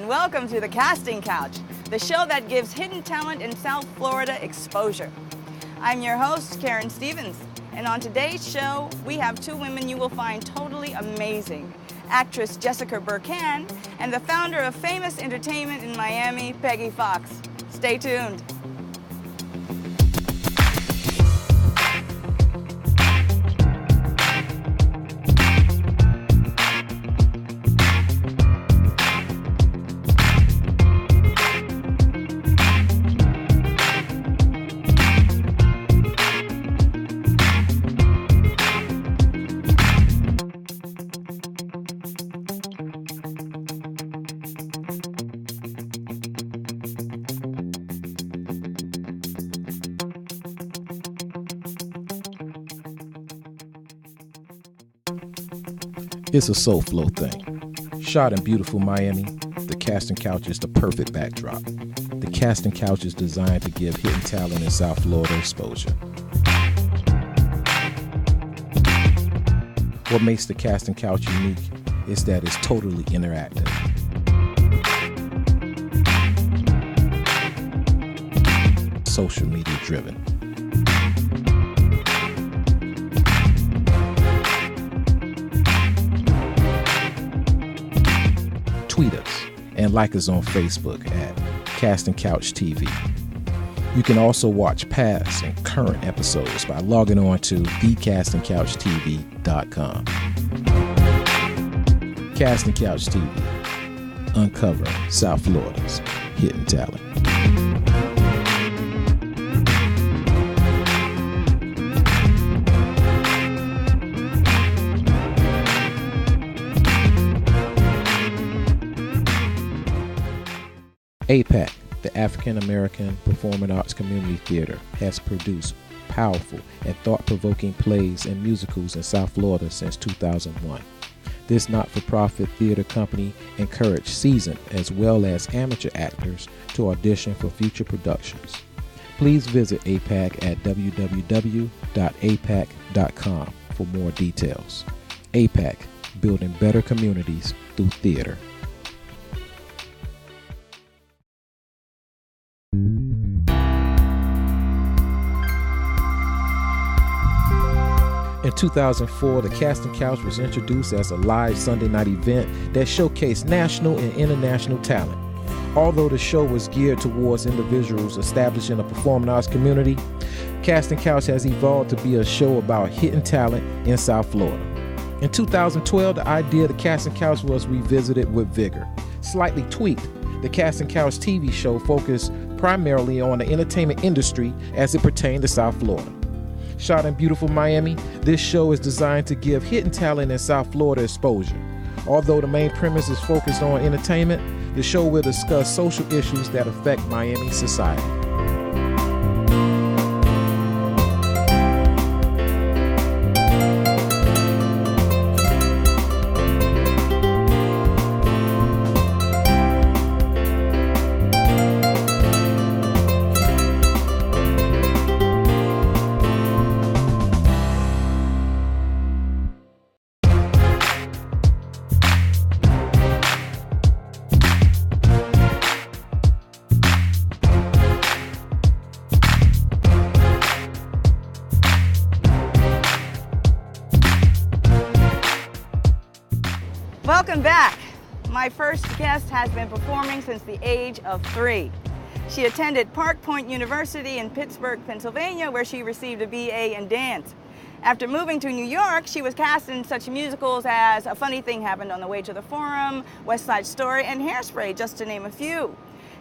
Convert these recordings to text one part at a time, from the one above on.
and welcome to the Casting Couch, the show that gives hidden talent in South Florida exposure. I'm your host, Karen Stevens, and on today's show, we have two women you will find totally amazing. Actress Jessica Bircann and the founder of Famous Entertainment in Miami, Peggy Foxx. Stay tuned. It's a soul flow thing. Shot in beautiful Miami, the Casting Couch is the perfect backdrop. The Casting Couch is designed to give hidden talent in South Florida exposure. What makes the Casting Couch unique is that it's totally interactive. Social media driven. Tweet us and like us on Facebook at Casting Couch TV. You can also watch past and current episodes by logging on to thecastingcouchtv.com. Casting Couch TV, uncovering South Florida's hidden talent. APAC, the African American Performing Arts Community Theater, has produced powerful and thought-provoking plays and musicals in South Florida since 2001. This not-for-profit theater company encouraged seasoned as well as amateur actors to audition for future productions. Please visit APAC at www.apac.com for more details. APAC, building better communities through theater. In 2004, the Casting Couch was introduced as a live Sunday night event that showcased national and international talent. Although the show was geared towards individuals establishing a performing arts community, Casting Couch has evolved to be a show about hidden talent in South Florida. In 2012, the idea of the Casting Couch was revisited with vigor. Slightly tweaked, the Casting Couch TV show focused primarily on the entertainment industry as it pertained to South Florida. Shot in beautiful Miami, this show is designed to give hidden talent in South Florida exposure. Although the main premise is focused on entertainment, the show will discuss social issues that affect Miami society. Welcome back. My first guest has been performing since the age of 3. She attended Park Point University in Pittsburgh, Pennsylvania, where she received a BA in dance. After moving to New York, she was cast in such musicals as A Funny Thing Happened on the Way to the Forum, West Side Story, and Hairspray, just to name a few.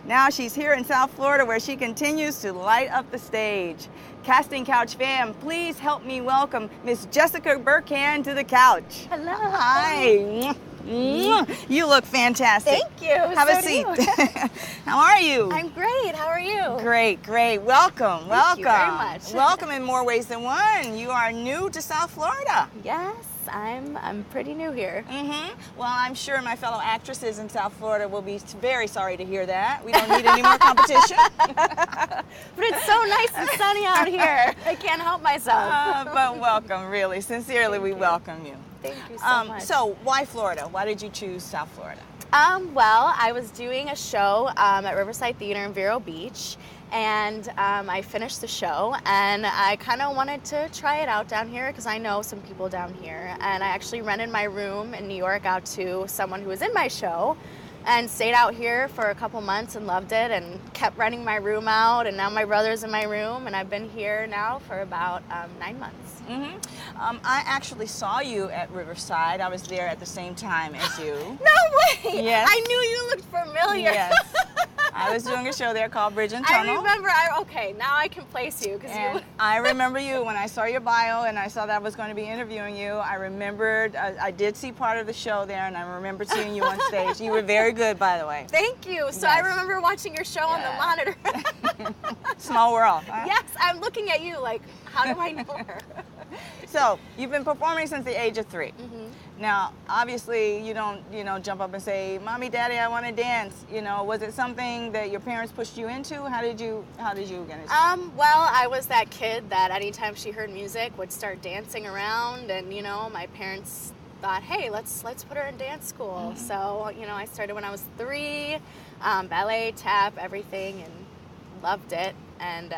Now she's here in South Florida where she continues to light up the stage. Casting Couch fam, please help me welcome Miss Jessica Bircann to the couch. Hello. Hi. You look fantastic. Thank you. Have a seat. How are you? I'm great. How are you? Great, great. Welcome, Thank you very much. Welcome in more ways than one. You are new to South Florida. Yes, I'm pretty new here. Well, I'm sure my fellow actresses in South Florida will be very sorry to hear that. We don't need any more competition. But it's so nice and sunny out here. I can't help myself. But welcome, really. Sincerely, we welcome you. Thank you so much. So, why Florida? Why did you choose South Florida? Well, I was doing a show at Riverside Theater in Vero Beach, and I finished the show, and I kind of wanted to try it out down here because I know some people down here, and I actually rented my room in New York out to someone who was in my show, and stayed out here for a couple months and loved it, and kept renting my room out, and now my brother's in my room, and I've been here now for about 9 months. Mm-hmm. I actually saw you at Riverside. I was there at the same time as you. No way! Yes. I knew you looked familiar. Yes. I was doing a show there called Bridge and Tunnel. I remember. Okay, now I can place you And I remember you when I saw your bio and I saw that I was going to be interviewing you. I remembered. I did see part of the show there, and I remember seeing you on stage. You were very good, by the way. Thank you. So Yes. I remember watching your show on the monitor. Small world. Huh? Yes, I'm looking at you like, how do I know her? So you've been performing since the age of 3. Mm-hmm. Now, obviously, you don't, jump up and say, "Mommy, Daddy, I want to dance." Was it something that your parents pushed you into? How did you get into it? Well, I was that kid that anytime she heard music would start dancing around, and my parents thought, hey, let's put her in dance school. Mm-hmm. So I started when I was 3, ballet, tap, everything, and loved it. And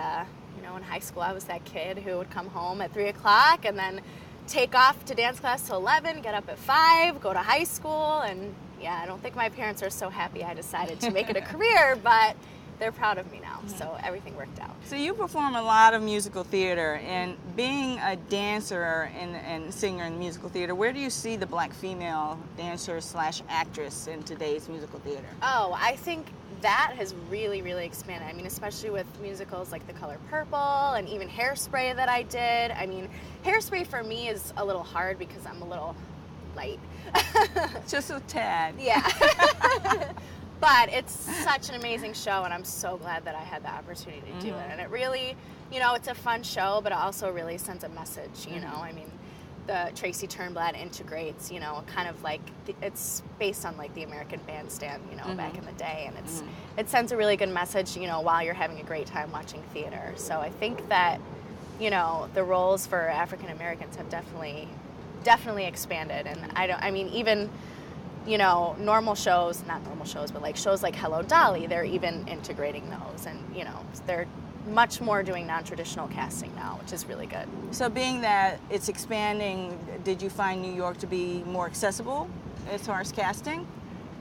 in high school I was that kid who would come home at 3 o'clock and then take off to dance class till 11, get up at 5, go to high school, and I don't think my parents are so happy I decided to make it a career, but they're proud of me now, so everything worked out. So you perform a lot of musical theater, and being a dancer and singer in musical theater, where do you see the black female dancer / actress in today's musical theater? Oh, I think that has really, really expanded. I mean, especially with musicals like The Color Purple and even Hairspray that I did. I mean, Hairspray for me is a little hard because I'm a little light. Just a tad. Yeah. But it's such an amazing show, and I'm so glad that I had the opportunity to do it. And it really, it's a fun show, but it also really sends a message, I mean, the Tracy Turnblad integrates, kind of like, it's based on like the American Bandstand, back in the day, and it sends a really good message, while you're having a great time watching theater. So I think that, the roles for African Americans have definitely expanded, and even normal shows, not normal shows, but like shows like Hello Dolly, they're even integrating those, and they're much more doing non-traditional casting now, which is really good. So being that it's expanding, did you find New York to be more accessible as far as casting?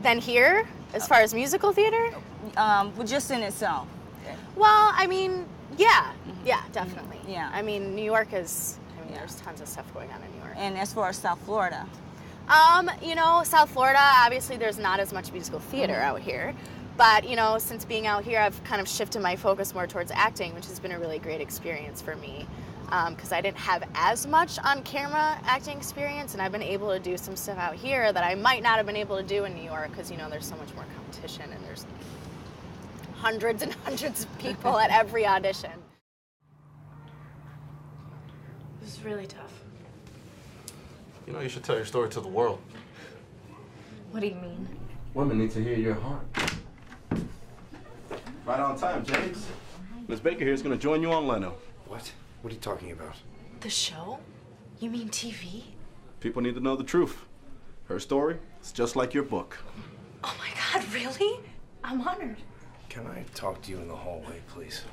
Than here, as far as musical theater? Well, just in itself. Well, I mean, yeah, definitely. Yeah. I mean, New York is, there's tons of stuff going on in New York. And as far as South Florida? South Florida, obviously there's not as much musical theater out here. But, since being out here, I've kind of shifted my focus more towards acting, which has been a really great experience for me. Because I didn't have as much on-camera acting experience, and I've been able to do some stuff out here that I might not have been able to do in New York, because, there's so much more competition, and there's hundreds and hundreds of people at every audition. This is really tough. You should tell your story to the world. What do you mean? Women need to hear your heart. Right on time, James. Miss Baker here is going to join you on Leno. What? What are you talking about? The show? You mean TV? People need to know the truth. Her story is just like your book. Oh my God, really? I'm honored. Can I talk to you in the hallway, please?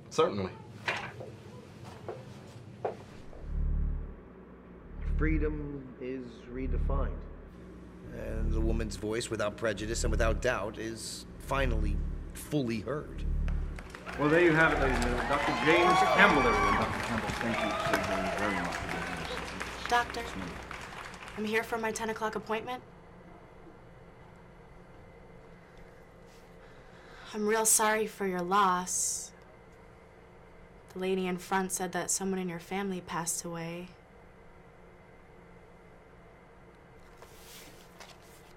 Certainly. Freedom is redefined. And the woman's voice, without prejudice and without doubt, is finally fully heard. Well, there you have it, ladies and gentlemen. Dr. James Campbell, everyone. Dr. Campbell, thank you so very much. Doctor, I'm here for my 10 o'clock appointment. I'm real sorry for your loss. The lady in front said that someone in your family passed away.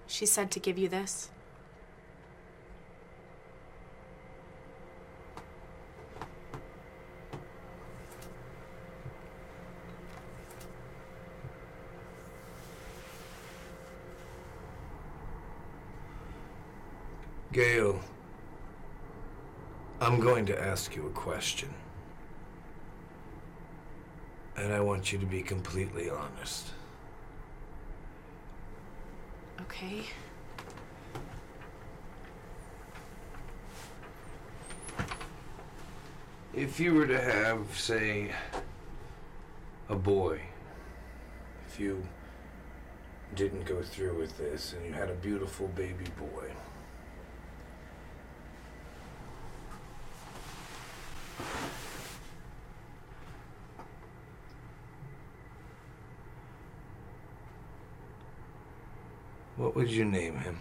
She said to give you this. Gail, I'm going to ask you a question. And I want you to be completely honest. Okay. If you were to have, say, a boy, if you didn't go through with this and you had a beautiful baby boy, what would you name him?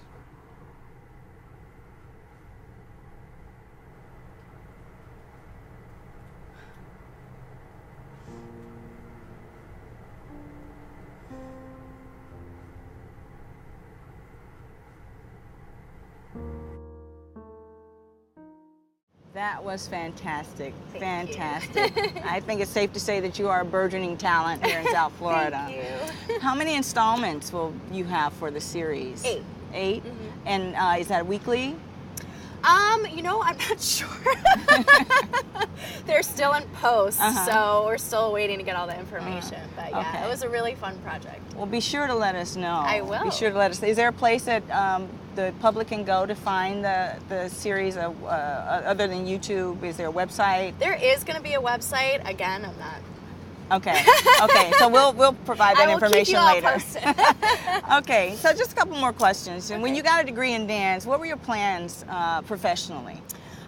That was fantastic. Thank Fantastic. you. I think it's safe to say that you are a burgeoning talent here in South Florida. Thank you. How many installments will you have for the series? 8. 8? Mhm. And is that weekly? You know, I'm not sure. They're still in post, so we're still waiting to get all the information. But yeah, Okay. it was a really fun project. Well, be sure to let us know. I will. Be sure to let us. Is there a place that the public can go to find the series other than YouTube? Is there a website? There is going to be a website. Again, I'm not. Okay. Okay. So we'll provide that I will keep information you all later. posted. Okay. So just a couple more questions. And when you got a degree in dance, what were your plans professionally?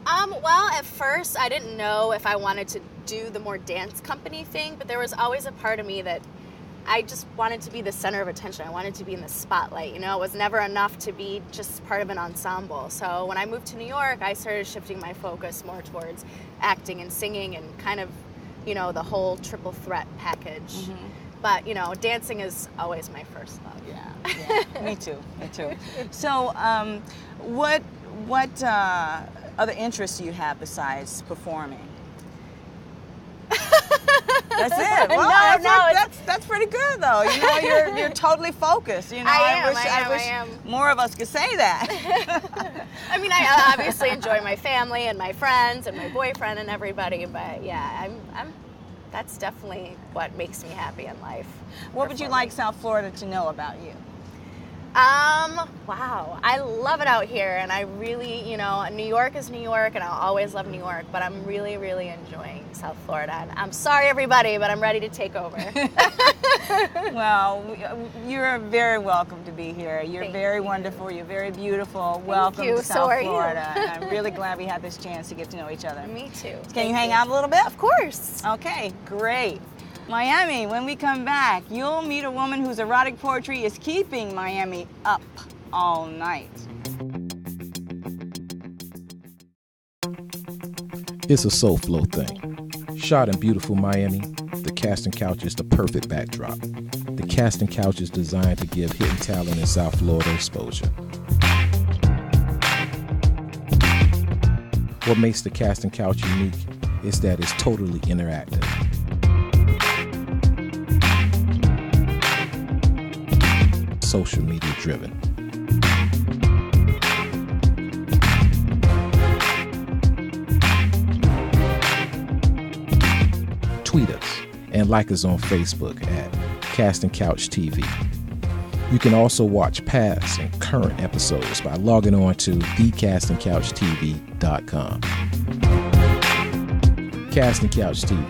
Well, at first, I didn't know if I wanted to do the more dance company thing, but there was always a part of me that I just wanted to be the center of attention. I wanted to be in the spotlight. You know, it was never enough to be just part of an ensemble. So when I moved to New York, I started shifting my focus more towards acting and singing and kind of, you know, the whole triple threat package. But, you know, dancing is always my first love. Yeah. Me too. Me too. So what other interests do you have besides performing? That's it. Well, that's pretty good though. You know, you're totally focused. You know, I wish more of us could say that. I mean, I obviously enjoy my family and my friends and my boyfriend and everybody, but yeah, I'm that's definitely what makes me happy in life. What would you like South Florida to know about you? Wow, I love it out here, and I really, you know, New York is New York, and I'll always love New York, but I'm really, really enjoying South Florida, and I'm sorry, everybody, but I'm ready to take over. Well, you're very welcome to be here. You're very wonderful. You're very beautiful. Welcome to South Florida. And I'm really glad we had this chance to get to know each other. Me too. Can you hang out a little bit? Of course. Okay, great. Miami, when we come back, you'll meet a woman whose erotic poetry is keeping Miami up all night. It's a soul flow thing. Shot in beautiful Miami, the casting couch is the perfect backdrop. The casting couch is designed to give hidden talent in South Florida exposure. What makes the casting couch unique is that it's totally interactive. Social media driven. Tweet us and like us on Facebook at Casting Couch TV. You can also watch past and current episodes by logging on to thecastingcouchtv.com. Casting Couch TV,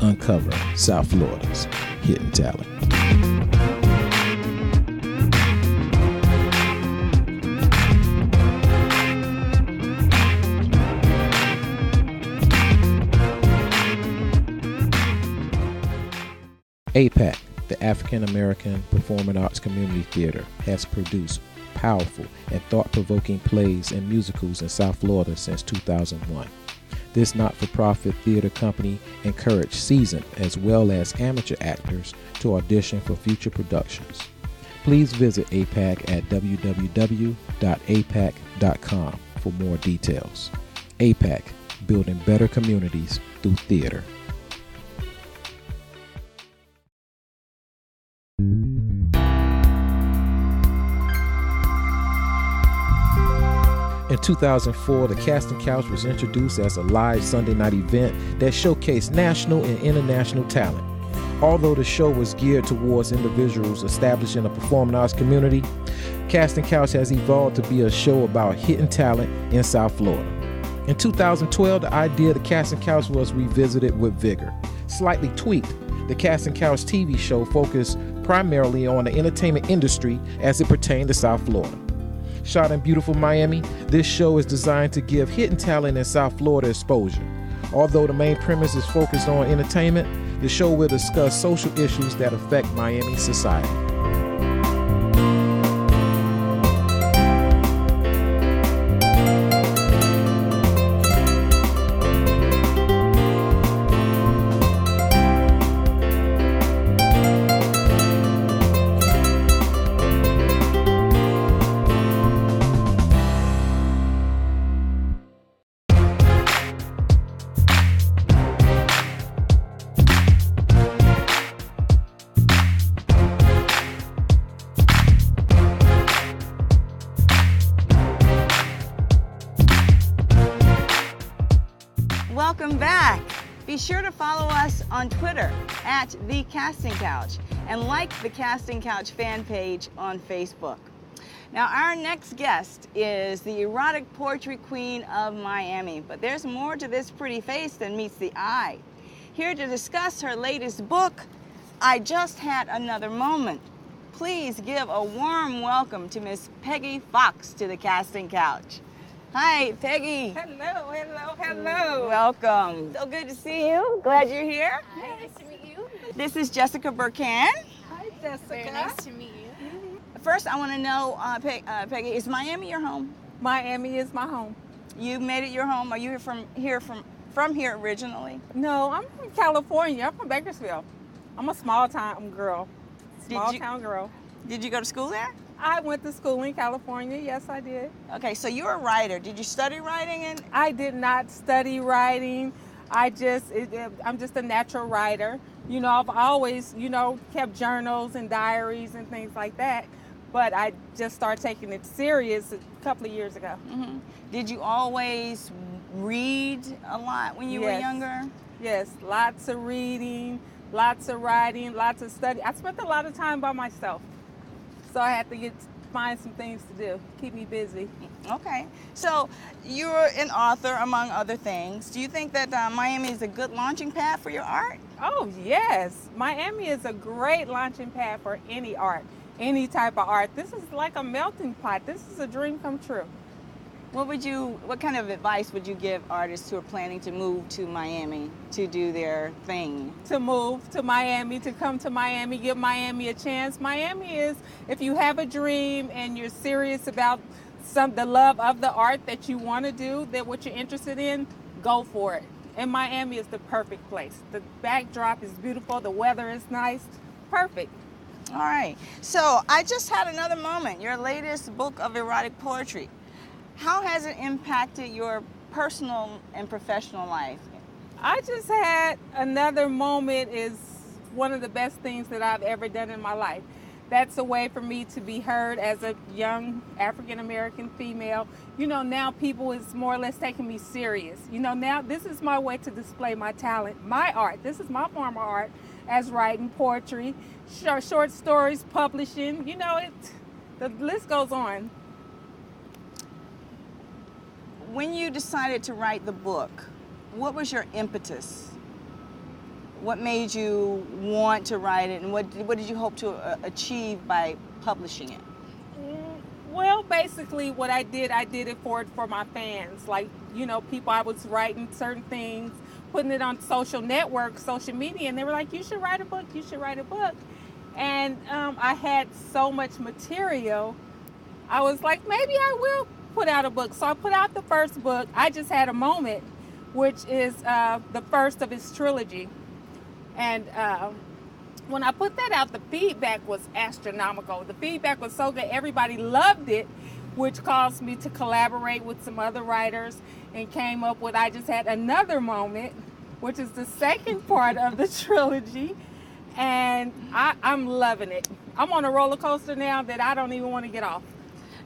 uncovering South Florida's hidden talent. APAC, the African American Performing Arts Community Theater, has produced powerful and thought-provoking plays and musicals in South Florida since 2001. This not-for-profit theater company encouraged seasoned as well as amateur actors to audition for future productions. Please visit APAC at www.apac.com for more details. APAC, building better communities through theater. In 2004, the Casting Couch was introduced as a live Sunday night event that showcased national and international talent. Although the show was geared towards individuals establishing a performing arts community, Casting Couch has evolved to be a show about hidden talent in South Florida. In 2012, the idea of the Casting Couch was revisited with vigor. Slightly tweaked, the Casting Couch TV show focused primarily on the entertainment industry as it pertained to South Florida. Shot in beautiful Miami, this show is designed to give hidden talent in South Florida exposure. Although the main premise is focused on entertainment, the show will discuss social issues that affect Miami society. Welcome back. Be sure to follow us on Twitter at The Casting Couch and like the Casting Couch fan page on Facebook. Now, our next guest is the erotic poetry queen of Miami, but there's more to this pretty face than meets the eye. Here to discuss her latest book, I Just Had Another Moment. Please give a warm welcome to Miss Peggy Foxx to the Casting Couch. Hi, Peggy. Hello, hello, hello. Welcome. So good to see you. Glad you're here. Hi, nice to meet you. This is Jessica Bircann. Hi, Jessica. Very nice to meet you. First, I want to know, Peggy, is Miami your home? Miami is my home. You made it your home. Are you from here originally? No, I'm from California. I'm from Bakersfield. I'm a small town girl. Town girl. Did you go to school there? I went to school in California. Yes, I did. Okay, so you're a writer. Did you study writing? I did not study writing. I'm just a natural writer. You know, I've always, kept journals and diaries and things like that. But I just started taking it serious a couple of years ago. Mm-hmm. Did you always read a lot when you were younger? Yes, lots of reading, lots of writing, lots of study. I spent a lot of time by myself. So I had to find some things to do, keep me busy. Okay. So you're an author, among other things. Do you think that Miami is a good launching pad for your art? Oh, yes. Miami is a great launching pad for any art, any type of art. This is like a melting pot. This is a dream come true. What kind of advice would you give artists who are planning to move to Miami to do their thing? To move to Miami, to come to Miami, give Miami a chance. Miami is, if you have a dream and you're serious about the love of the art that you want to do, that what you're interested in, go for it. And Miami is the perfect place. The backdrop is beautiful, the weather is nice, perfect. All right. So I Just Had Another Moment, your latest book of erotic poetry. How has it impacted your personal and professional life? I Just Had Another Moment is one of the best things that I've ever done in my life. That's a way for me to be heard as a young African-American female. Now people is more or less taking me serious. Now this is my way to display my talent, my art. This is my form of art, as writing poetry, short stories, publishing. The list goes on. When you decided to write the book, what was your impetus? What made you want to write it, and what did you hope to achieve by publishing it? Well, basically what I did it for my fans. Like, people, I was writing certain things, putting it on social networks, social media, and they were like, you should write a book, you should write a book. And I had so much material, I was like, maybe I will put out a book. So I put out the first book, I Just Had a Moment, which is the first of its trilogy. And when I put that out, the feedback was astronomical. The feedback was so good, everybody loved it, which caused me to collaborate with some other writers and came up with I Just Had Another Moment, which is the second part of the trilogy. And I'm loving it. I'm on a roller coaster now that I don't even want to get off.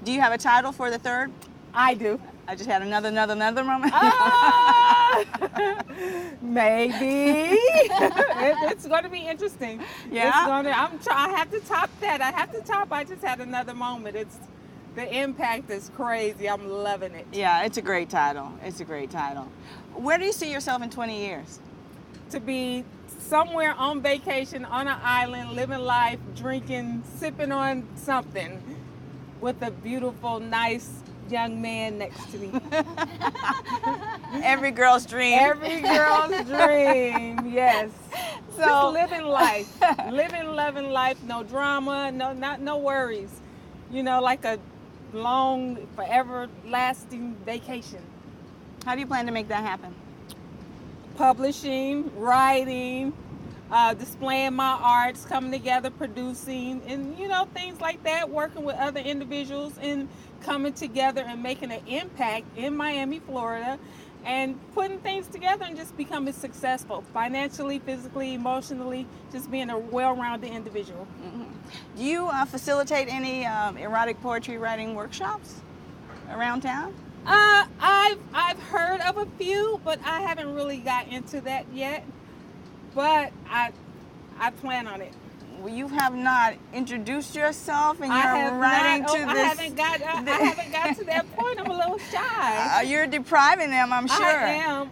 Do you have a title for the third? I do. I Just Had Another Moment? Maybe. It's going to be interesting. Yeah? I have to top that. I have to top I Just Had Another Moment. The impact is crazy. I'm loving it. Yeah, it's a great title. It's a great title. Where do you see yourself in 20 years? To be somewhere on vacation, on an island, living life, drinking, sipping on something with a beautiful, nice young man next to me. Every girl's dream. Every girl's dream, yes. So just living life, loving life, no drama, no worries. You know, like a long, forever lasting vacation. How do you plan to make that happen? Publishing, writing, displaying my arts, coming together, producing, and you know, things like that, working with other individuals and coming together and making an impact in Miami, Florida, and putting things together and just becoming successful financially, physically, emotionally, just being a well-rounded individual. Mm-hmm. Do you facilitate any erotic poetry writing workshops around town? I've heard of a few, but I haven't really got into that yet. But I plan on it. Well, you have not introduced yourself, and you're writing to this. I haven't got to that point. I'm a little shy. You're depriving them, I'm sure. I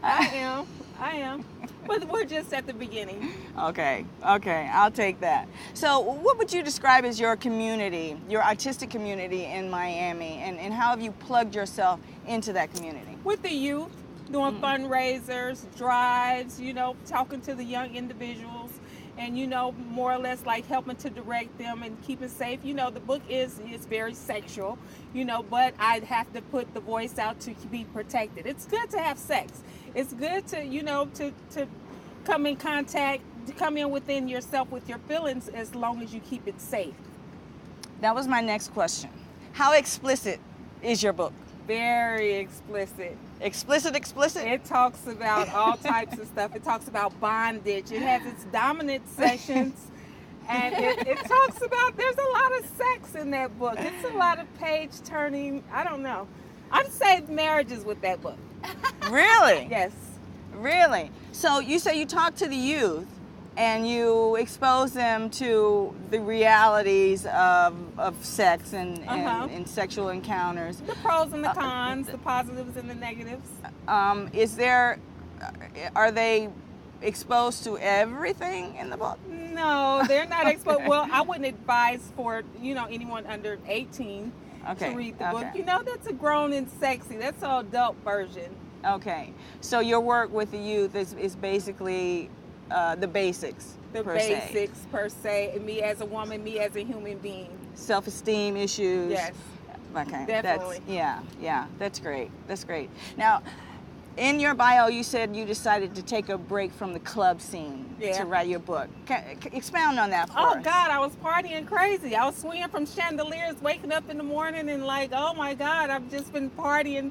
am. But we're just at the beginning. Okay, I'll take that. So what would you describe as your community, your artistic community in Miami, and how have you plugged yourself into that community? With the youth, doing fundraisers, drives, you know, talking to the young individuals, and, you know, more or less like helping to direct them and keep it safe. You know, the book is very sexual, you know, but I have to put the voice out to be protected. It's good to have sex. It's good to, you know, to come in contact, to come in within yourself with your feelings as long as you keep it safe. That was my next question. How explicit is your book? Very explicit. Explicit? It talks about all types of stuff. It talks about bondage. It has its dominant sessions. And it talks about, there's a lot of sex in that book. It's a lot of page turning. I don't know. I'd say marriages with that book. Really? Yes. Really? So you say you talk to the youth and you expose them to the realities of sex and sexual encounters. The pros and the cons, the positives and the negatives. Are they exposed to everything in the book? No, they're not exposed. Well, I wouldn't advise for, you know, anyone under 18 to read the book. You know, that's a grown and sexy. That's an adult version. Okay. So your work with the youth is basically the basics. Per se. Me as a woman, me as a human being. Self-esteem issues. Yes. Okay. Definitely. That's great. Now, in your bio, you said you decided to take a break from the club scene to write your book. Expound on that for us. Oh, God, I was partying crazy. I was swinging from chandeliers, waking up in the morning and like, oh, my God, I've just been partying,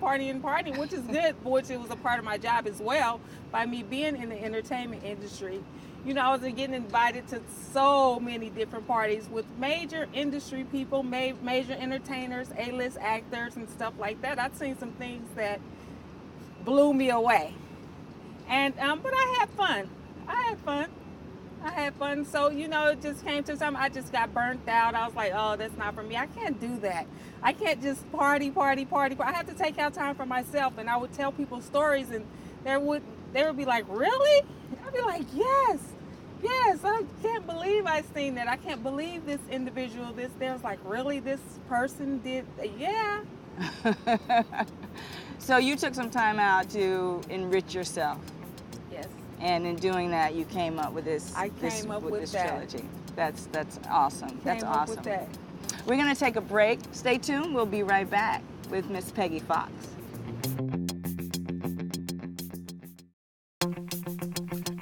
which is good, which it was a part of my job as well, by me being in the entertainment industry. You know, I was getting invited to so many different parties with major industry people, major entertainers, A-list actors and stuff like that. I've seen some things that blew me away. And but I had fun. So, you know, it just came to something. I just got burnt out. I was like, oh, that's not for me. I can't do that. I can't just party. I have to take out time for myself. And I would tell people stories and they would be like, really? I'd be like, yes, I can't believe I seen that. I can't believe this individual, there's like, really, this person did, yeah. So you took some time out to enrich yourself. Yes. And in doing that, you came up with this. This trilogy. That's awesome. That's awesome. With that. We're gonna take a break. Stay tuned. We'll be right back with Miss Peggy Foxx.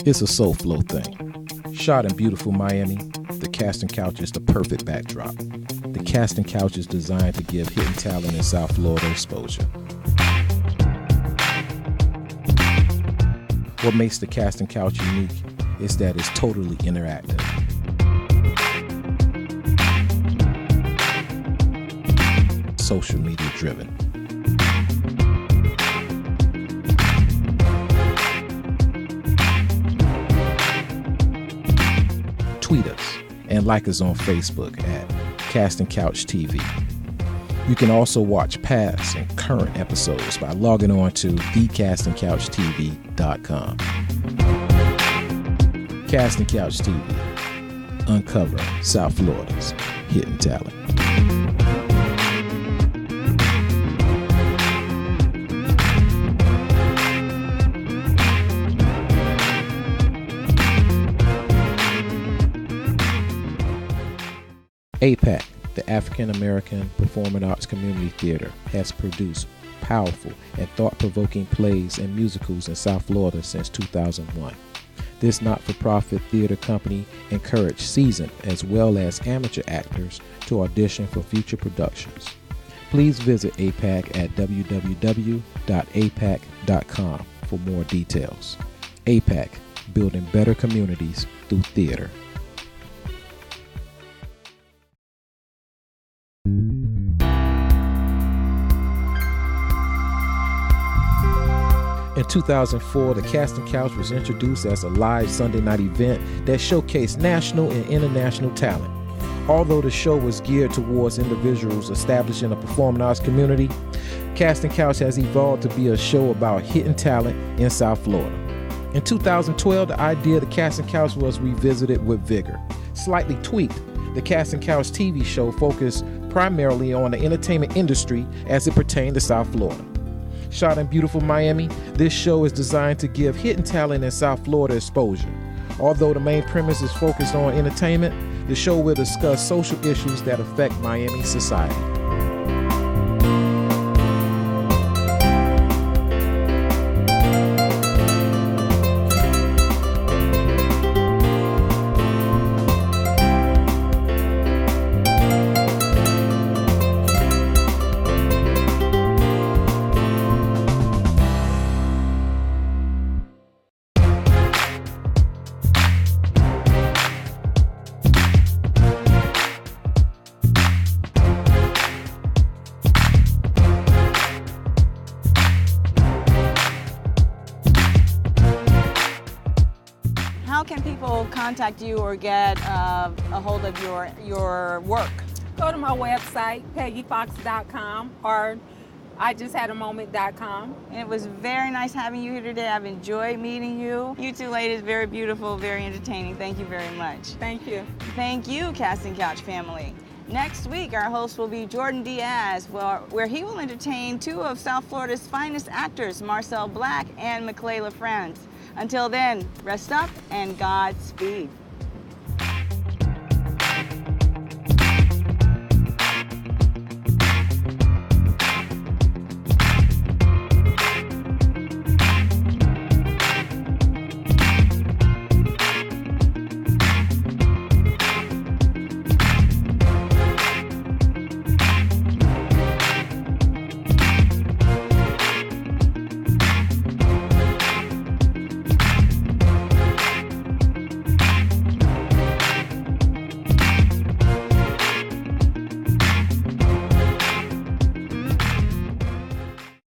It's a soul flow thing. Shot in beautiful Miami, the casting couch is the perfect backdrop. The casting couch is designed to give hidden talent in South Florida exposure. What makes the casting couch unique is that it's totally interactive. Social media driven. Tweet us and like us on Facebook at Casting Couch TV. You can also watch past and current episodes by logging on to thecastingcouchtv.com. Casting Couch TV, uncovering South Florida's hidden talent. APAC, the African American Performing Arts Community Theater, has produced powerful and thought-provoking plays and musicals in South Florida since 2001. This not-for-profit theater company encouraged seasoned as well as amateur actors to audition for future productions. Please visit APAC at www.apac.com for more details. APAC, building better communities through theater. In 2004, the Casting Couch was introduced as a live Sunday night event that showcased national and international talent. Although the show was geared towards individuals establishing a performing arts community, Casting Couch has evolved to be a show about hidden talent in South Florida. In 2012, the idea of the Casting Couch was revisited with vigor. Slightly tweaked, the Casting Couch TV show focused primarily on the entertainment industry as it pertained to South Florida. Shot in beautiful Miami, this show is designed to give hidden talent in South Florida exposure. Although the main premise is focused on entertainment, the show will discuss social issues that affect Miami society. How can people contact you or get a hold of your work? Go to my website, peggyfoxx.com, or IJustHadAMoment.com. It was very nice having you here today. I've enjoyed meeting you. You two ladies, very beautiful, very entertaining. Thank you very much. Thank you. Thank you, Casting Couch family. Next week, our host will be Jordan Diaz, where he will entertain two of South Florida's finest actors, Marcel Black and McClayla Franz. Until then, rest up and Godspeed.